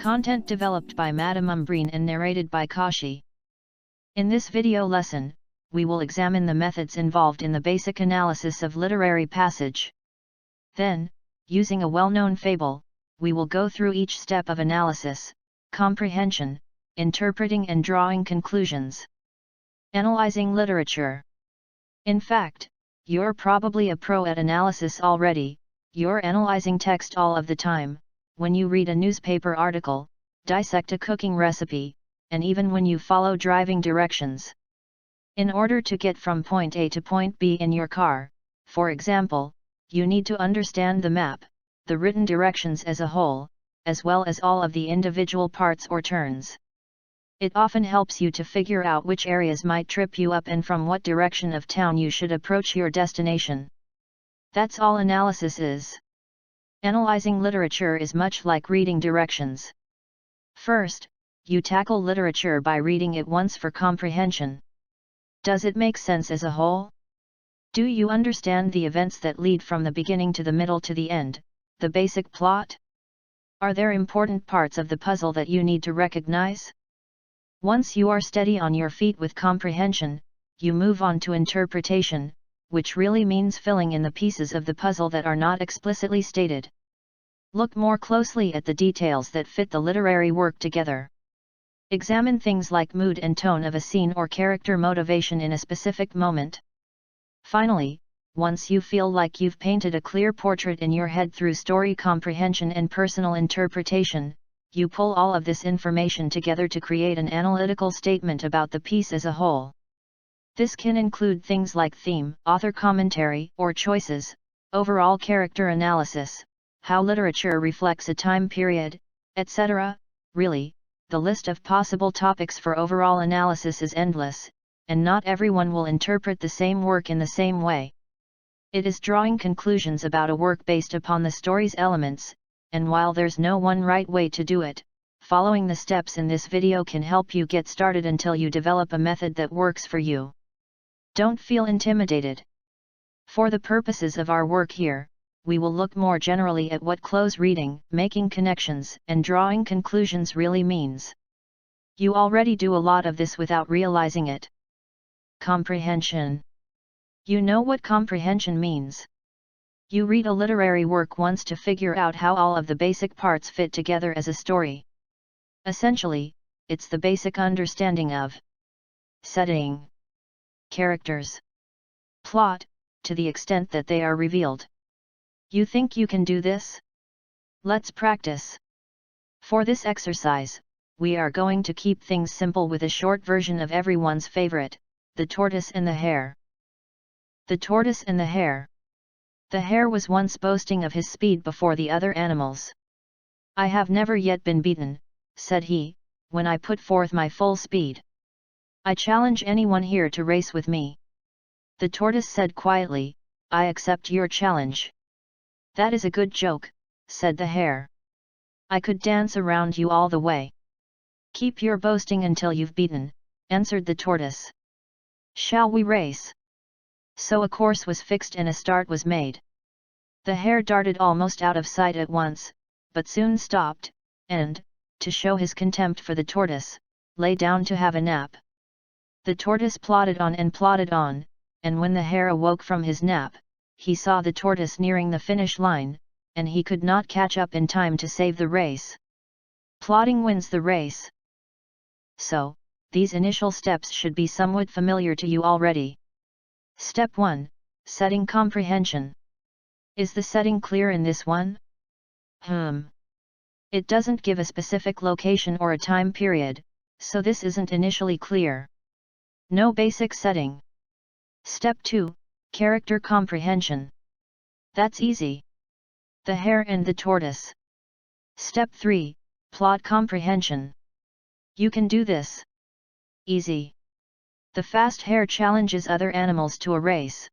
Content developed by Madam Umbreen and narrated by Kashi. In this video lesson, we will examine the methods involved in the basic analysis of literary passage. Then, using a well-known fable, we will go through each step of analysis, comprehension, interpreting and drawing conclusions. Analyzing literature. In fact, you're probably a pro at analysis already. You're analyzing text all of the time, when you read a newspaper article, dissect a cooking recipe, and even when you follow driving directions. In order to get from point A to point B in your car, for example, you need to understand the map, the written directions as a whole, as well as all of the individual parts or turns. It often helps you to figure out which areas might trip you up and from what direction of town you should approach your destination. That's all analysis is. Analyzing literature is much like reading directions. First, you tackle literature by reading it once for comprehension. Does it make sense as a whole? Do you understand the events that lead from the beginning to the middle to the end, the basic plot? Are there important parts of the puzzle that you need to recognize? Once you are steady on your feet with comprehension, you move on to interpretation, which really means filling in the pieces of the puzzle that are not explicitly stated. Look more closely at the details that fit the literary work together. Examine things like mood and tone of a scene or character motivation in a specific moment. Finally, once you feel like you've painted a clear portrait in your head through story comprehension and personal interpretation, you pull all of this information together to create an analytical statement about the piece as a whole. This can include things like theme, author commentary or choices, overall character analysis, how literature reflects a time period, etc. Really, the list of possible topics for overall analysis is endless, and not everyone will interpret the same work in the same way. It is drawing conclusions about a work based upon the story's elements, and while there's no one right way to do it, following the steps in this video can help you get started until you develop a method that works for you. Don't feel intimidated. For the purposes of our work here, we will look more generally at what close reading, making connections, and drawing conclusions really means. You already do a lot of this without realizing it. Comprehension. You know what comprehension means. You read a literary work once to figure out how all of the basic parts fit together as a story. Essentially, it's the basic understanding of setting, characters, plot, to the extent that they are revealed. You think you can do this? Let's practice. For this exercise, we are going to keep things simple with a short version of everyone's favorite, the tortoise and the hare. The tortoise and the hare. The hare was once boasting of his speed before the other animals. "I have never yet been beaten," said he, "when I put forth my full speed. I challenge anyone here to race with me." The tortoise said quietly, "I accept your challenge." "That is a good joke," said the hare. "I could dance around you all the way." "Keep your boasting until you've beaten," answered the tortoise. "Shall we race?" So a course was fixed and a start was made. The hare darted almost out of sight at once, but soon stopped, and, to show his contempt for the tortoise, lay down to have a nap. The tortoise plodded on, and when the hare awoke from his nap, he saw the tortoise nearing the finish line, and he could not catch up in time to save the race. Plodding wins the race. So, these initial steps should be somewhat familiar to you already. Step 1. Setting comprehension. Is the setting clear in this one? It doesn't give a specific location or a time period, so this isn't initially clear. No basic setting. Step 2. Character comprehension. That's easy. The hare and the tortoise. Step 3. Plot comprehension. You can do this. Easy. The fast hare challenges other animals to a race.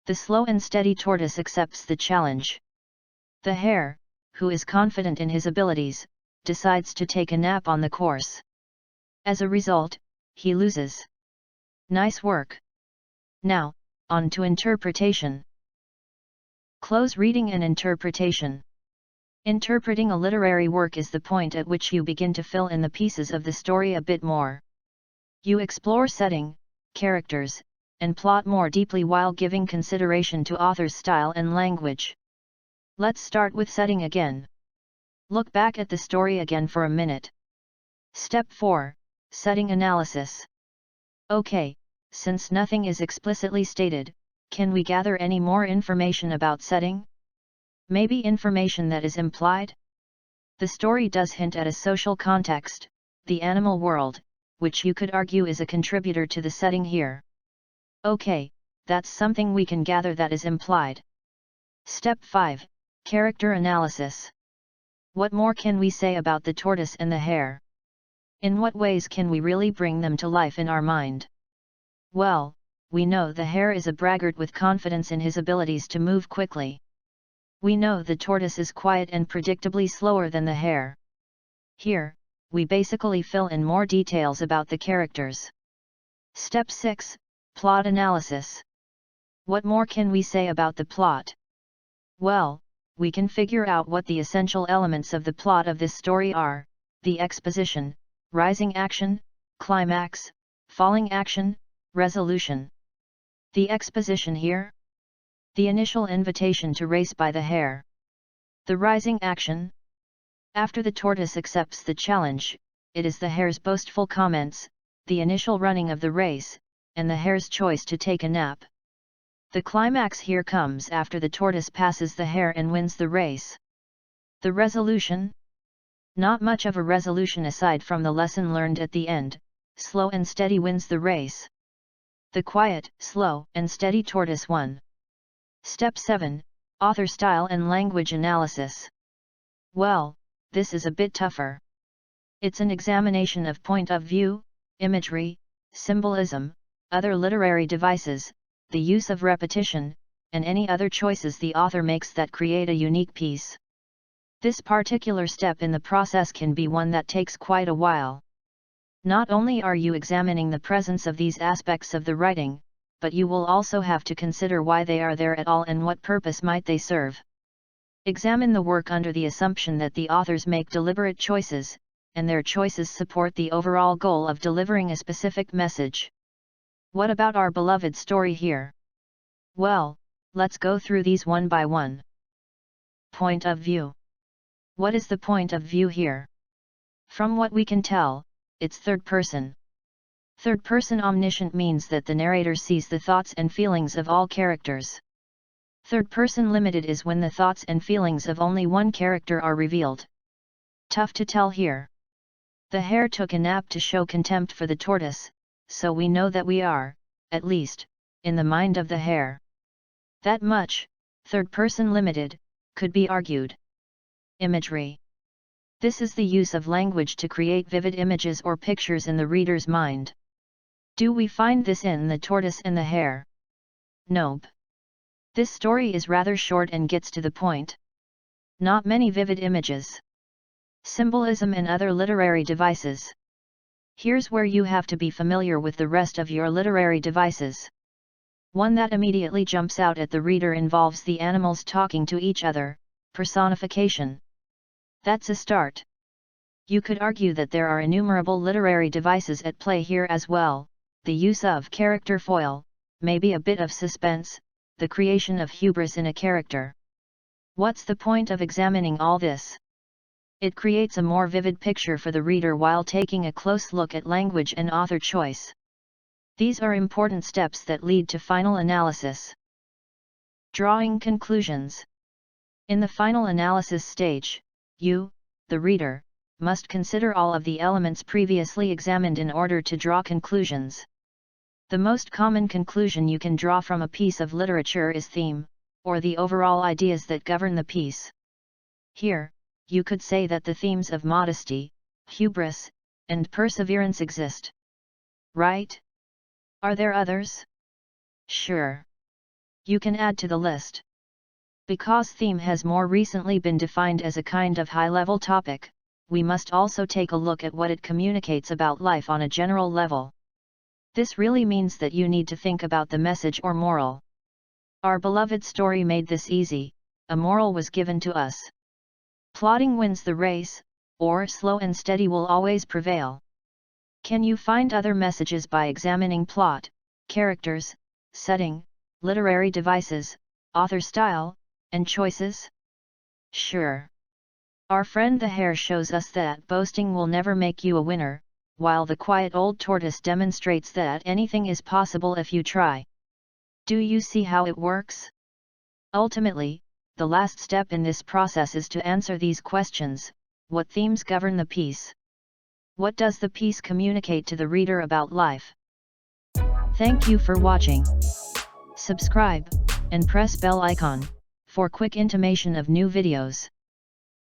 The slow and steady tortoise accepts the challenge. The hare, who is confident in his abilities, decides to take a nap on the course. As a result, he loses. Nice work. Now, on to interpretation. Close reading and interpretation. Interpreting a literary work is the point at which you begin to fill in the pieces of the story a bit more. You explore setting, characters, and plot more deeply while giving consideration to author's style and language. Let's start with setting again. Look back at the story again for a minute. Step 4. Setting analysis. Okay, since nothing is explicitly stated, can we gather any more information about setting? Maybe information that is implied? The story does hint at a social context, the animal world, which you could argue is a contributor to the setting here. Okay, that's something we can gather that is implied. Step 5. Character analysis. What more can we say about the tortoise and the hare? In what ways can we really bring them to life in our mind? Well, we know the hare is a braggart with confidence in his abilities to move quickly. We know the tortoise is quiet and predictably slower than the hare. Here, we basically fill in more details about the characters. Step 6. Plot analysis. What more can we say about the plot? Well, we can figure out what the essential elements of the plot of this story are: the exposition, rising action, climax, falling action, resolution. The exposition here? The initial invitation to race by the hare. The rising action? After the tortoise accepts the challenge, it is the hare's boastful comments, the initial running of the race, and the hare's choice to take a nap. The climax here comes after the tortoise passes the hare and wins the race. The resolution? Not much of a resolution aside from the lesson learned at the end: slow and steady wins the race. The quiet, slow, and steady tortoise won. Step 7. Author style and language analysis. Well, this is a bit tougher. It's an examination of point of view, imagery, symbolism, other literary devices, the use of repetition, and any other choices the author makes that create a unique piece. This particular step in the process can be one that takes quite a while. Not only are you examining the presence of these aspects of the writing, but you will also have to consider why they are there at all and what purpose might they serve. Examine the work under the assumption that the authors make deliberate choices, and their choices support the overall goal of delivering a specific message. What about our beloved story here? Well, let's go through these one by one. Point of view. What is the point of view here? From what we can tell, it's third person. Third person omniscient means that the narrator sees the thoughts and feelings of all characters. Third person limited is when the thoughts and feelings of only one character are revealed. Tough to tell here. The hare took a nap to show contempt for the tortoise, so we know that we are, at least, in the mind of the hare. That much, third person limited, could be argued. Imagery. This is the use of language to create vivid images or pictures in the reader's mind. Do we find this in The Tortoise and the Hare? Nope. This story is rather short and gets to the point. Not many vivid images. Symbolism and other literary devices. Here's where you have to be familiar with the rest of your literary devices. One that immediately jumps out at the reader involves the animals talking to each other, personification. That's a start. You could argue that there are innumerable literary devices at play here as well: the use of character foil, maybe a bit of suspense, the creation of hubris in a character. What's the point of examining all this? It creates a more vivid picture for the reader while taking a close look at language and author choice. These are important steps that lead to final analysis. Drawing conclusions. In the final analysis stage, you, the reader, must consider all of the elements previously examined in order to draw conclusions. The most common conclusion you can draw from a piece of literature is theme, or the overall ideas that govern the piece. Here, you could say that the themes of modesty, hubris, and perseverance exist. Right? Are there others? Sure. You can add to the list. Because theme has more recently been defined as a kind of high-level topic, we must also take a look at what it communicates about life on a general level. This really means that you need to think about the message or moral. Our beloved story made this easy: a moral was given to us. Plotting wins the race, or slow and steady will always prevail. Can you find other messages by examining plot, characters, setting, literary devices, author style, and choices? Sure. Our friend the hare shows us that boasting will never make you a winner, while the quiet old tortoise demonstrates that anything is possible if you try. Do you see how it works? Ultimately, the last step in this process is to answer these questions: what themes govern the piece? What does the piece communicate to the reader about life? Thank you for watching. Subscribe, and press bell icon, for quick intimation of new videos.